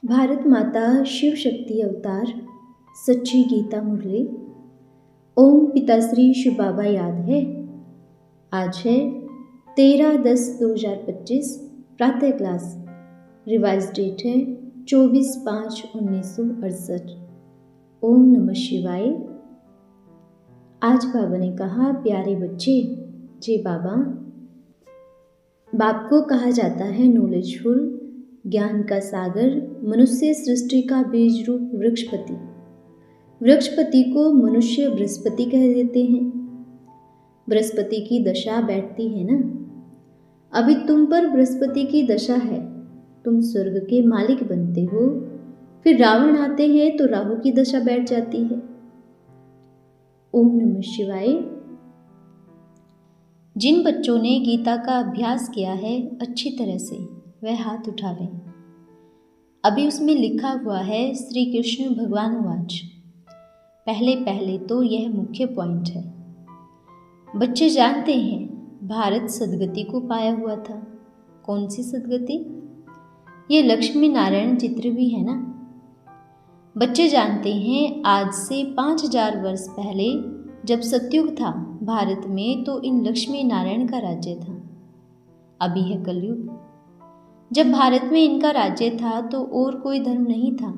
भारत माता शिव शक्ति अवतार सच्ची गीता मुरली। ओम पिताश्री शिव बाबा याद है। आज है 13/10/2025 प्रातः क्लास। रिवाइज डेट है 24/5/1968। ओम नमः शिवाय। आज बाबा ने कहा, प्यारे बच्चे, जी बाबा। बाप को कहा जाता है नॉलेजफुल, ज्ञान का सागर, मनुष्य सृष्टि का बीज रूप वृक्षपति। वृक्षपति को मनुष्य बृहस्पति कह देते हैं। बृहस्पति की दशा बैठती है ना। अभी तुम पर बृहस्पति की दशा है, तुम स्वर्ग के मालिक बनते हो। फिर रावण आते हैं तो राहु की दशा बैठ जाती है। ओम नमः शिवाय। जिन बच्चों ने गीता का अभ्यास किया है अच्छी तरह से, वह हाथ उठा लें। अभी उसमें लिखा हुआ है श्री कृष्ण भगवान वाच। पहले तो यह मुख्य पॉइंट है। बच्चे जानते हैं भारत सदगति को पाया हुआ था। कौन सी सदगति? ये लक्ष्मी नारायण चित्र भी है ना। बच्चे जानते हैं आज से 5000 वर्ष पहले जब सतयुग था भारत में, तो इन लक्ष्मी नारायण का राज्य था। अभी है कलयुग। जब भारत में इनका राज्य था तो और कोई धर्म नहीं था।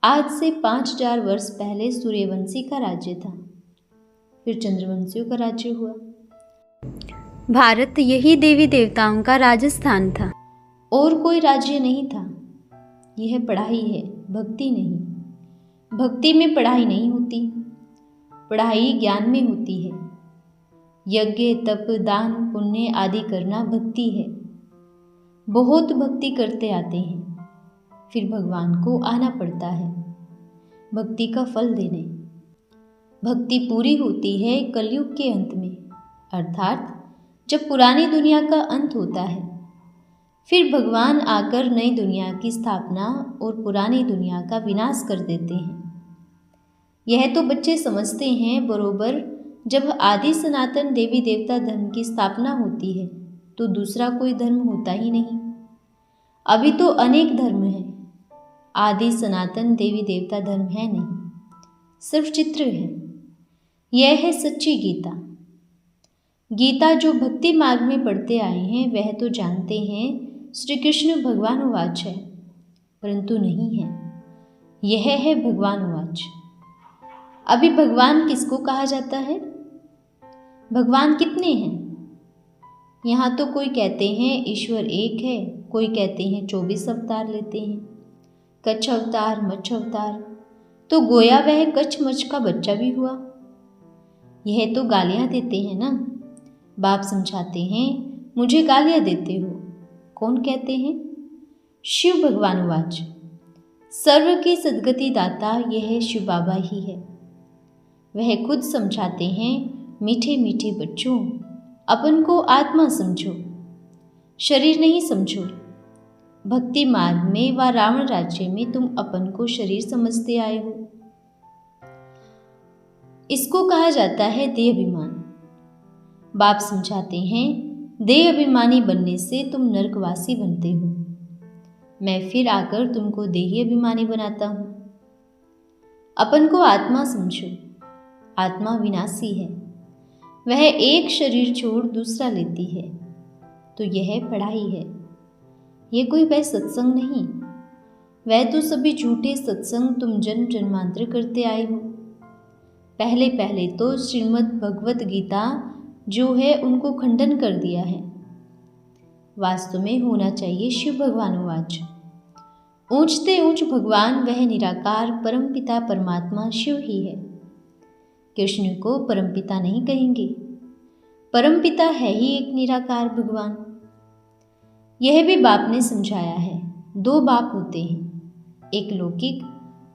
आज से 5000 वर्ष पहले सूर्यवंशी का राज्य था, फिर चंद्रवंशियों का राज्य हुआ। भारत यही देवी देवताओं का राजस्थान था, और कोई राज्य नहीं था। यह पढ़ाई है, भक्ति नहीं। भक्ति में पढ़ाई नहीं होती, पढ़ाई ज्ञान में होती है। यज्ञ, तप, दान, पुण्य आदि करना भक्ति है। बहुत भक्ति करते आते हैं, फिर भगवान को आना पड़ता है भक्ति का फल देने। भक्ति पूरी होती है कलयुग के अंत में, अर्थात जब पुरानी दुनिया का अंत होता है। फिर भगवान आकर नई दुनिया की स्थापना और पुरानी दुनिया का विनाश कर देते हैं। यह तो बच्चे समझते हैं बरोबर। जब आदि सनातन देवी देवता धर्म की स्थापना होती है तो दूसरा कोई धर्म होता ही नहीं। अभी तो अनेक धर्म हैं, आदि सनातन देवी देवता धर्म है नहीं, सिर्फ चित्र है। यह है सच्ची गीता। गीता जो भक्ति मार्ग में पढ़ते आए हैं वह तो जानते हैं श्री कृष्ण भगवान वाच है, परंतु नहीं है, यह है भगवान वाच। अभी भगवान किसको कहा जाता है? भगवान कितने हैं? यहाँ तो कोई कहते हैं ईश्वर एक है, कोई कहते हैं 24 अवतार लेते हैं, कच्छ अवतार, मच्छ अवतार। तो गोया वह कच्छ मच्छ का बच्चा भी हुआ। यह तो गालियाँ देते हैं ना। बाप समझाते हैं, मुझे गालियाँ देते हो। कौन कहते हैं? शिव भगवान वाच। सर्व की सद्गति दाता यह शिव बाबा ही है। वह खुद समझाते हैं, मीठे मीठे बच्चों, अपन को आत्मा समझो, शरीर नहीं समझो। भक्ति मार्ग में व रावण राज्य में तुम अपन को शरीर समझते आए हो। इसको कहा जाता है देह अभिमान। बाप समझाते हैं, देह अभिमानी बनने से तुम नरकवासी बनते हो। मैं फिर आकर तुमको देही अभिमानी बनाता हूँ। अपन को आत्मा समझो। आत्मा विनाशी है, वह एक शरीर छोड़ दूसरा लेती है। तो यह पढ़ाई है, यह कोई वह सत्संग नहीं। वह तो सभी झूठे सत्संग तुम जन्म जन्मांतर करते आए हो। पहले तो श्रीमद् भगवत गीता जो है उनको खंडन कर दिया है। वास्तव में होना चाहिए शिव भगवान वाच। ऊंचते ऊंच भगवान वह निराकार परमपिता परमात्मा शिव ही है। कृष्ण को परमपिता नहीं कहेंगे, परमपिता है ही एक निराकार भगवान। यह भी बाप ने समझाया है। 2 बाप होते हैं, एक लौकिक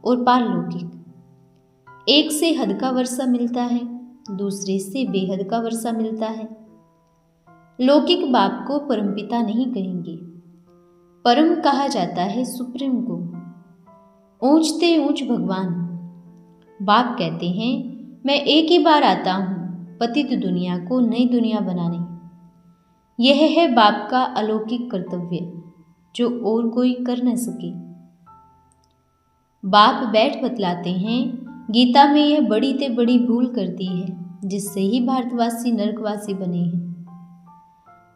और पारलौकिक। एक से हद का वर्षा मिलता है, दूसरे से बेहद का वर्षा मिलता है। लौकिक बाप को परमपिता नहीं कहेंगे, परम कहा जाता है सुप्रीम को। ऊंचते ऊंच भगवान। बाप कहते हैं, मैं एक ही बार आता हूँ पतित दुनिया को नई दुनिया बनाने। यह है बाप का अलौकिक कर्तव्य। जो और कोई कर न सके। बाप बैठ बतलाते हैं, गीता में यह बड़ी ते बड़ी भूल कर दी है जिससे ही भारतवासी नरकवासी बने हैं।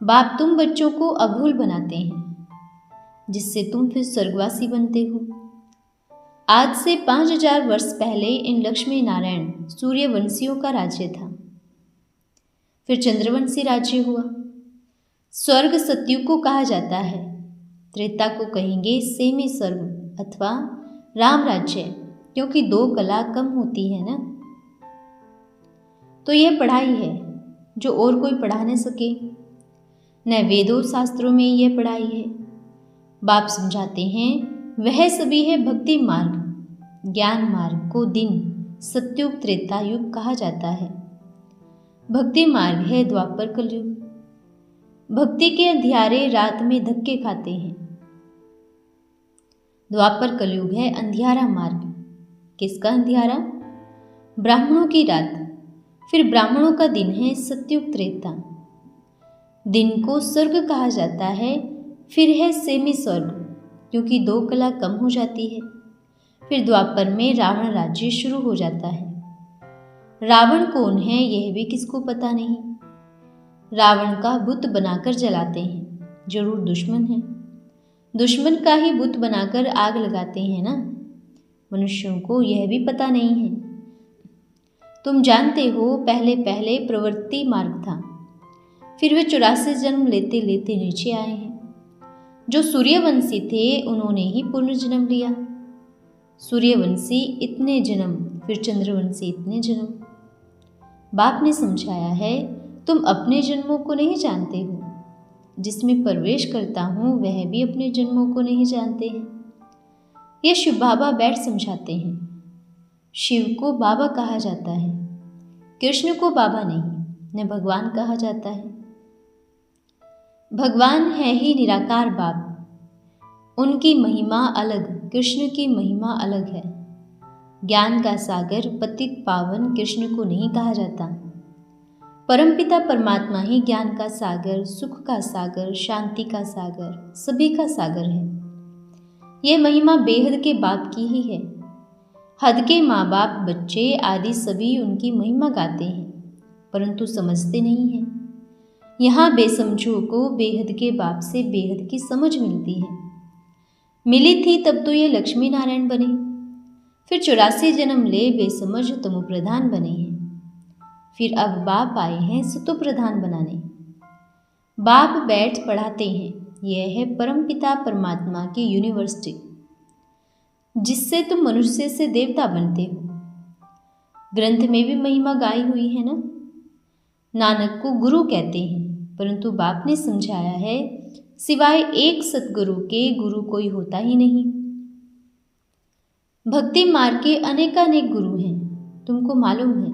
बाप तुम बच्चों को अभूल बनाते हैं जिससे तुम फिर स्वर्गवासी बनते हो। आज से 5000 वर्ष पहले इन लक्ष्मी नारायण सूर्यवंशियों का राज्य था, फिर चंद्रवंशी राज्य हुआ। स्वर्ग सतयुग को कहा जाता है, त्रेता को कहेंगे सेमी स्वर्ग अथवा राम राज्य, क्योंकि 2 कला कम होती है ना। तो यह पढ़ाई है जो और कोई पढ़ा न सके, न वेदों शास्त्रों में यह पढ़ाई है। बाप समझाते हैं वह सभी है भक्ति मार्ग, ज्ञान मार्ग को दिन सतयुग त्रेता युग कहा जाता है। भक्ति मार्ग है द्वापर कलयुग। भक्ति के अंधियारे रात में धक्के खाते हैं। द्वापर कलयुग है अंधियारा मार्ग। किसका अंधियारा? ब्राह्मणों की रात, फिर ब्राह्मणों का दिन है सतयुग त्रेता। दिन को स्वर्ग कहा जाता है, फिर है सेमी स्वर्ग क्योंकि 2 कला कम हो जाती है। फिर द्वापर में रावण राज्य शुरू हो जाता है। रावण कौन है यह भी किसको पता नहीं। रावण का बुत बनाकर जलाते हैं, जरूर दुश्मन है। दुश्मन का ही बुत बनाकर आग लगाते हैं ना। मनुष्यों को यह भी पता नहीं है। तुम जानते हो पहले पहले प्रवृत्ति मार्ग था, फिर वे 84 जन्म लेते लेते नीचे आए हैं। जो सूर्यवंशी थे उन्होंने ही पुनर्जन्म लिया। सूर्यवंशी इतने जन्म, फिर चंद्रवंशी इतने जन्म। बाप ने समझाया है तुम अपने जन्मों को नहीं जानते हो, जिसमें प्रवेश करता हूँ वह भी अपने जन्मों को नहीं जानते हैं। यह शिव बाबा बैठ समझाते हैं। शिव को बाबा कहा जाता है, कृष्ण को बाबा नहीं, न भगवान कहा जाता है। भगवान है ही निराकार बाप, उनकी महिमा अलग, कृष्ण की महिमा अलग है। ज्ञान का सागर पतित पावन कृष्ण को नहीं कहा जाता। परमपिता परमात्मा ही ज्ञान का सागर, सुख का सागर, शांति का सागर, सभी का सागर है। यह महिमा बेहद के बाप की ही है। हद के माँ बाप, बच्चे आदि सभी उनकी महिमा गाते हैं, परंतु समझते नहीं हैं। यहाँ बेसमझों को बेहद के बाप से बेहद की समझ मिलती है। मिली थी तब तो ये लक्ष्मी नारायण बने, फिर 84 जन्म ले बेसमझ तमो प्रधान बने हैं। फिर अब बाप आए हैं सतो प्रधान बनाने। बाप बैठ पढ़ाते हैं। यह है परमपिता परमात्मा की यूनिवर्सिटी, जिससे तुम मनुष्य से देवता बनते हो। ग्रंथ में भी महिमा गाई हुई है ना। नानक को गुरु कहते हैं, परंतु बाप ने समझाया है सिवाय एक सतगुरु के गुरु कोई होता ही नहीं। भक्ति मार्ग के अनेकानेक गुरु हैं, तुमको मालूम है।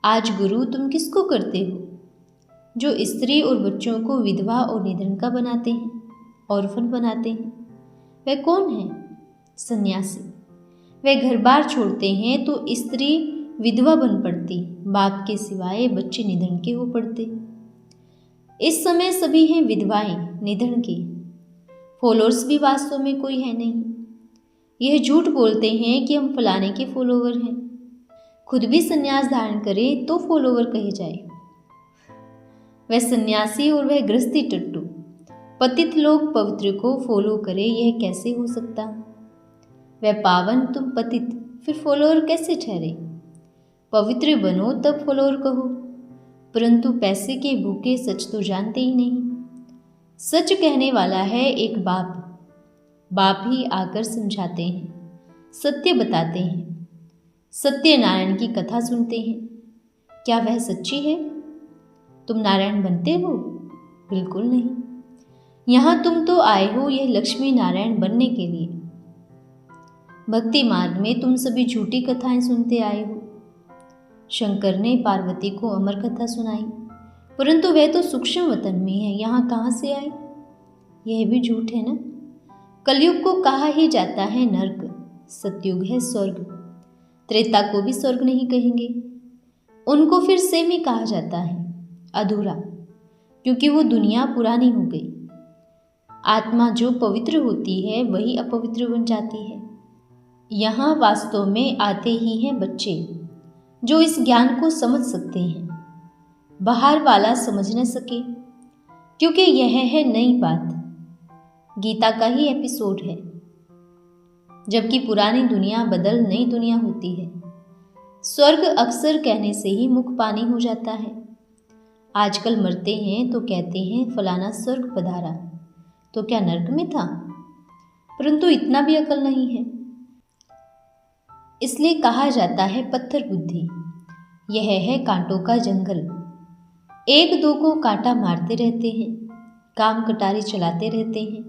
आज गुरु तुम किसको करते हो? जो स्त्री और बच्चों को विधवा और निधन का बनाते हैं, ऑर्फन बनाते हैं। वह कौन है? सन्यासी। वह घर बार छोड़ते हैं तो स्त्री विधवा बन पड़ती, बाप के सिवाय बच्चे निधन के हो पड़ते। इस समय सभी हैं विधवाएं निधन की। फॉलोअर्स भी वास्तव में कोई है नहीं। यह झूठ बोलते हैं कि हम फलाने के फॉलोवर हैं। खुद भी संन्यास धारण करें तो फॉलोवर कहे जाए। वह सन्यासी और वह गृहस्थी टट्टू, पतित लोग पवित्र को फॉलो करे, यह कैसे हो सकता? वह पावन, तुम पतित, फिर फॉलोअर कैसे ठहरे? पवित्र बनो तब फॉलोअर कहो, परंतु पैसे के भूखे सच तो जानते ही नहीं। सच कहने वाला है एक बाप। बाप ही आकर समझाते हैं, सत्य बताते हैं। सत्यनारायण की कथा सुनते हैं। क्या वह सच्ची है? तुम नारायण बनते हो? बिल्कुल नहीं। यहाँ तुम तो आए हो यह लक्ष्मी नारायण बनने के लिए। भक्ति मार्ग में तुम सभी झूठी कथाएं सुनते आए हो। शंकर ने पार्वती को अमर कथा सुनाई, परंतु वह तो सूक्ष्म वतन में है, यहाँ कहाँ से आई? यह भी झूठ है ना। कलयुग को कहा ही जाता है नर्क, सतयुग है स्वर्ग। त्रेता को भी स्वर्ग नहीं कहेंगे, उनको फिर सेमी कहा जाता है, अधूरा, क्योंकि वो दुनिया पुरानी हो गई। आत्मा जो पवित्र होती है वही अपवित्र बन जाती है। यहाँ वास्तव में आते ही हैं बच्चे जो इस ज्ञान को समझ सकते हैं, बाहर वाला समझ न सके, क्योंकि यह है नई बात, गीता का ही एपिसोड है। जबकि पुरानी दुनिया बदल नई दुनिया होती है। स्वर्ग अक्सर कहने से ही मुख पानी हो जाता है। आजकल मरते हैं तो कहते हैं फलाना स्वर्ग पधारा, तो क्या नर्क में था? परंतु इतना भी अकल नहीं है। इसलिए कहा जाता है पत्थर बुद्धि। यह है कांटों का जंगल। एक दो को कांटा मारते रहते हैं, काम कटारी चलाते रहते हैं।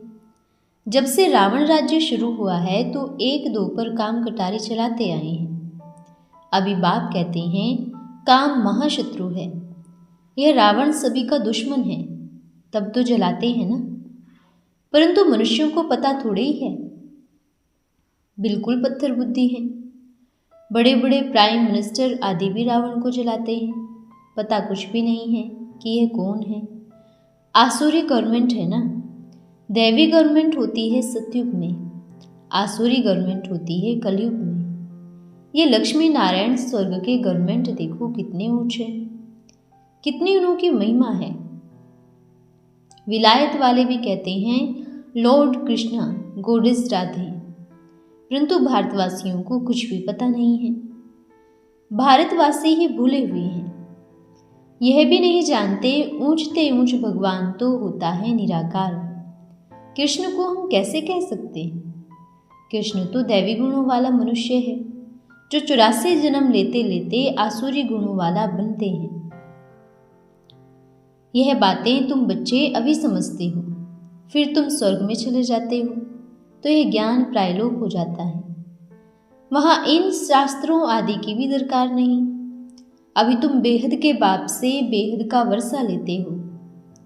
जब से रावण राज्य शुरू हुआ है तो एक दो पर काम कटारी चलाते आए हैं। अभी बाप कहते हैं काम महाशत्रु है, यह रावण सभी का दुश्मन है, तब तो जलाते हैं ना। परंतु मनुष्यों को पता थोड़े ही है, बिल्कुल पत्थर बुद्धि है। बड़े बड़े प्राइम मिनिस्टर आदि भी रावण को जलाते हैं, पता कुछ भी नहीं है कि यह कौन है। आसुरी गवर्नमेंट है ना, दैवी गवर्नमेंट होती है सतयुग में, आसुरी गवर्नमेंट होती है कलयुग में। ये लक्ष्मी नारायण स्वर्ग के गवर्नमेंट देखो कितने ऊंचे, कितनी उनकी महिमा है। विलायत वाले भी कहते हैं लॉर्ड कृष्णा गॉडेस राधे, परंतु भारतवासियों को कुछ भी पता नहीं है। भारतवासी ही भूले हुए हैं, यह भी नहीं जानते ऊंचते ऊंच भगवान तो होता है निराकार। कृष्ण को हम कैसे कह सकते हैं? कृष्ण तो दैवी गुणों वाला मनुष्य है जो 84 जन्म लेते लेते आसुरी गुणों वाला बनते हैं। यह बातें तुम बच्चे अभी समझते हो, फिर तुम स्वर्ग में चले जाते हो तो यह ज्ञान प्रायलोक हो जाता है। वहां इन शास्त्रों आदि की भी दरकार नहीं। अभी तुम बेहद के बाप से बेहद का वर्षा लेते हो,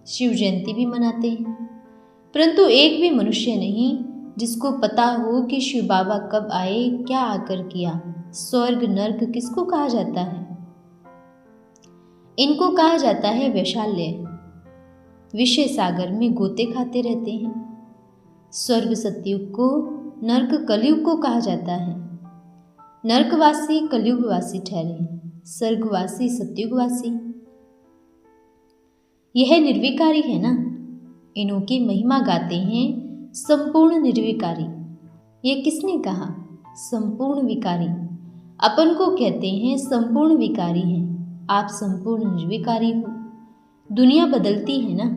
शिव जयंती भी मनाते हैं, परंतु एक भी मनुष्य नहीं जिसको पता हो कि शिव बाबा कब आए, क्या आकर किया। स्वर्ग नर्क किसको कहा जाता है? इनको कहा जाता है वैशाल्य। विषय सागर में गोते खाते रहते हैं। स्वर्ग सतयुग को, नर्क कलयुग को कहा जाता है। नर्कवासी कलयुगवासी ठहरे, स्वर्गवासी सतयुगवासी। यह निर्विकारी है ना, इन्हों की महिमा गाते हैं संपूर्ण निर्विकारी। ये किसने कहा? संपूर्ण विकारी। अपन को कहते हैं संपूर्ण विकारी हैं, आप संपूर्ण निर्विकारी हो। दुनिया बदलती है ना।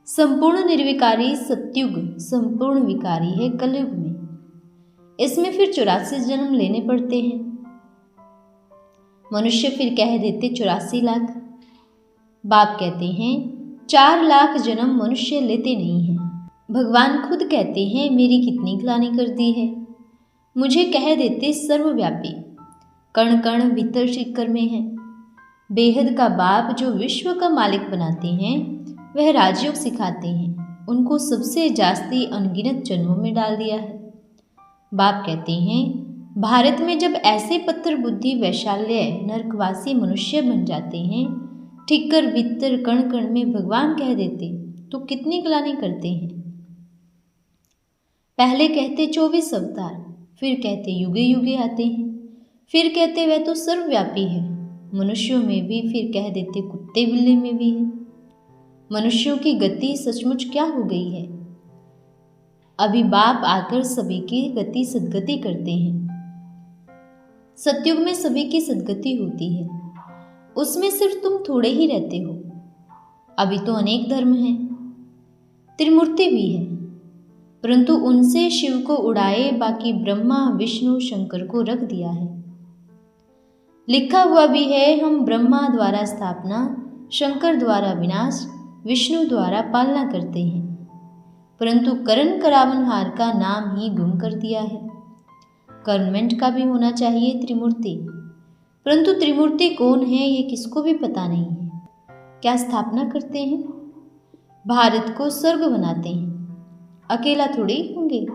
संपूर्ण निर्विकारी सतयुग, संपूर्ण विकारी है कलयुग में। इसमें फिर 84 जन्म लेने पड़ते हैं। मनुष्य फिर कह देते 84 लाख। बाप कहते हैं 4 लाख जन्म मनुष्य लेते नहीं हैं। भगवान खुद कहते हैं मेरी कितनी ग्लानि कर दी है। मुझे कह देते सर्वव्यापी, कण कण भीतर शिकर में है। बेहद का बाप जो विश्व का मालिक बनाते हैं वह राजयोग सिखाते हैं, उनको सबसे जास्ती अनगिनत जन्मों में डाल दिया है। बाप कहते हैं भारत में जब ऐसे पत्थर बुद्धि वैशाल्य नरकवासी मनुष्य बन जाते हैं, ठिक्कर भीतर कण कण में भगवान कह देते, तो कितनी ग्लानि करते हैं। पहले कहते 24 अवतार, फिर कहते युगे युगे आते हैं, फिर कहते वह तो सर्वव्यापी है। मनुष्यों में भी फिर कह देते कुत्ते बिल्ली में भी है। मनुष्यों की गति सचमुच क्या हो गई है। अभी बाप आकर सभी की गति सद्गति करते हैं। सतयुग में सभी की सद्गति होती है, उसमें सिर्फ तुम थोड़े ही रहते हो। अभी तो अनेक धर्म हैं, त्रिमूर्ति भी है, परंतु उनसे शिव को उड़ाए बाकी ब्रह्मा विष्णु शंकर को रख दिया है। लिखा हुआ भी है हम ब्रह्मा द्वारा स्थापना, शंकर द्वारा विनाश, विष्णु द्वारा पालना करते हैं, परंतु करण करावनहार का नाम ही गुम कर दिया है। गवर्नमेंट का भी होना चाहिए त्रिमूर्ति, परंतु त्रिमूर्ति कौन है ये किसको भी पता नहीं है। क्या स्थापना करते हैं? भारत को स्वर्ग बनाते हैं, अकेला थोड़े ही होंगे।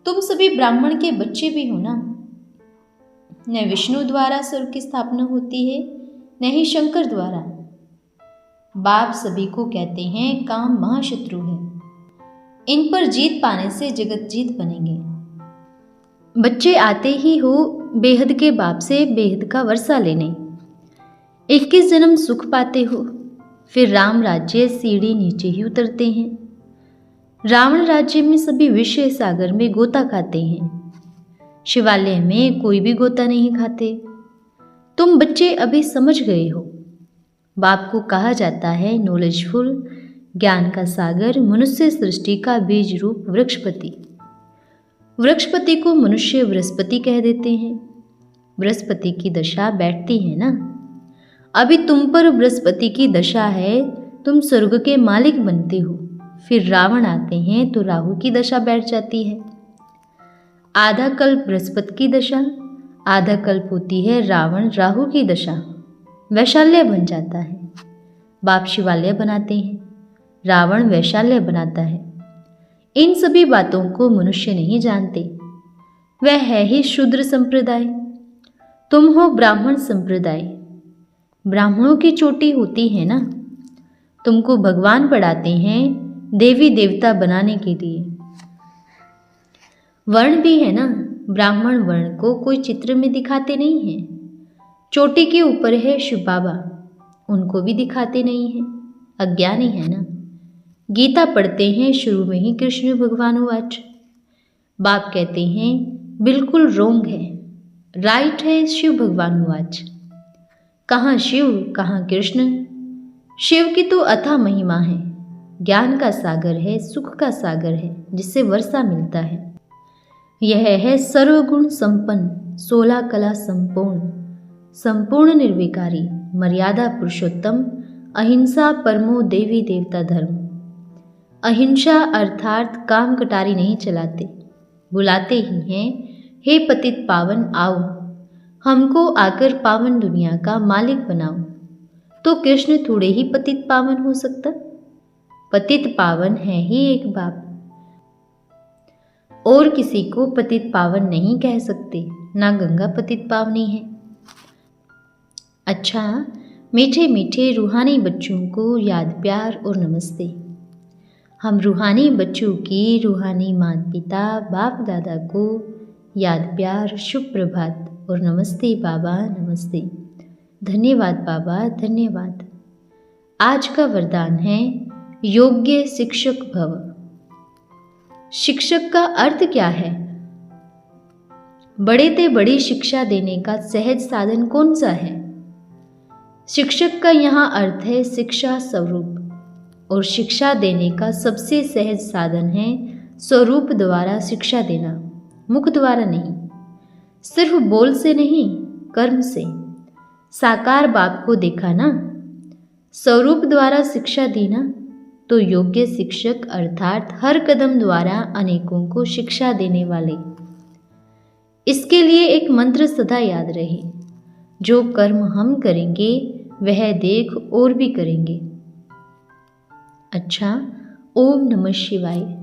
तुम सभी ब्राह्मण के बच्चे भी हो ना। न विष्णु द्वारा स्वर्ग की स्थापना होती है, न ही शंकर द्वारा। बाप सभी को कहते हैं काम महाशत्रु है। इन पर जीत पाने से जगत जीत बनेंगे। बच्चे आते ही हो बेहद के बाप से बेहद का वर्षा लेने। 21 जन्म सुख पाते हो, फिर राम राज्य सीढ़ी नीचे ही उतरते हैं। रावण राज्य में सभी विषय सागर में गोता खाते हैं, शिवालय में कोई भी गोता नहीं खाते। तुम बच्चे अभी समझ गए हो। बाप को कहा जाता है नॉलेजफुल, ज्ञान का सागर, मनुष्य सृष्टि का बीज रूप वृक्षपति। वृक्षपति को मनुष्य बृहस्पति कह देते हैं। बृहस्पति की दशा बैठती है ना। अभी तुम पर बृहस्पति की दशा है, तुम स्वर्ग के मालिक बनते हो। फिर रावण आते हैं तो राहु की दशा बैठ जाती है। आधा कल्प बृहस्पति की दशा, आधा कल्प होती है रावण राहु की दशा। वैशाल्य बन जाता है। बाप शिवालय बनाते हैं, रावण वैशाल्य बनाता है। इन सभी बातों को मनुष्य नहीं जानते। वह है ही शूद्र संप्रदाय। तुम हो ब्राह्मण संप्रदाय। ब्राह्मणों की चोटी होती है ना। तुमको भगवान पढ़ाते हैं देवी देवता बनाने के लिए। वर्ण भी है ना। ब्राह्मण वर्ण को कोई चित्र में दिखाते नहीं हैं। चोटी के ऊपर है शिव बाबा, उनको भी दिखाते नहीं हैं। अज्ञानी है ना। गीता पढ़ते हैं, शुरू में ही कृष्ण भगवान वाच। बाप कहते हैं बिल्कुल रोंग है, राइट है शिव भगवान वाच। कहाँ शिव कहाँ कृष्ण। शिव की तो अथाह महिमा है, ज्ञान का सागर है, सुख का सागर है, जिससे वर्षा मिलता है। यह है सर्वगुण संपन्न, 16 कला संपूर्ण, संपूर्ण निर्विकारी, मर्यादा पुरुषोत्तम, अहिंसा परमो देवी देवता धर्म। अहिंसा अर्थात काम कटारी नहीं चलाते, बुलाते ही हैं हे पतित पावन आओ, हमको आकर पावन दुनिया का मालिक बनाओ। तो कृष्ण थोड़े ही पतित पावन हो सकता। पतित पावन है ही एक बाप, और किसी को पतित पावन नहीं कह सकते। ना गंगा पतित पावनी है। अच्छा, मीठे मीठे रूहानी बच्चों को याद प्यार और नमस्ते। हम रूहानी बच्चों की रूहानी माता पिता बाप दादा को याद प्यार, शुभ प्रभात और नमस्ते बाबा नमस्ते। धन्यवाद बाबा धन्यवाद। आज का वरदान है योग्य शिक्षक भव। शिक्षक का अर्थ क्या है? बड़े ते बड़ी शिक्षा देने का सहज साधन कौन सा है? शिक्षक का यहाँ अर्थ है शिक्षा स्वरूप, और शिक्षा देने का सबसे सहज साधन है स्वरूप द्वारा शिक्षा देना, मुख द्वारा नहीं, सिर्फ बोल से नहीं, कर्म से। साकार बाप को देखा ना, स्वरूप द्वारा शिक्षा देना, तो योग्य शिक्षक अर्थात हर कदम द्वारा अनेकों को शिक्षा देने वाले। इसके लिए एक मंत्र सदा याद रहे, जो कर्म हम करेंगे वह देख और भी करेंगे। अच्छा, ओम नमः शिवाय।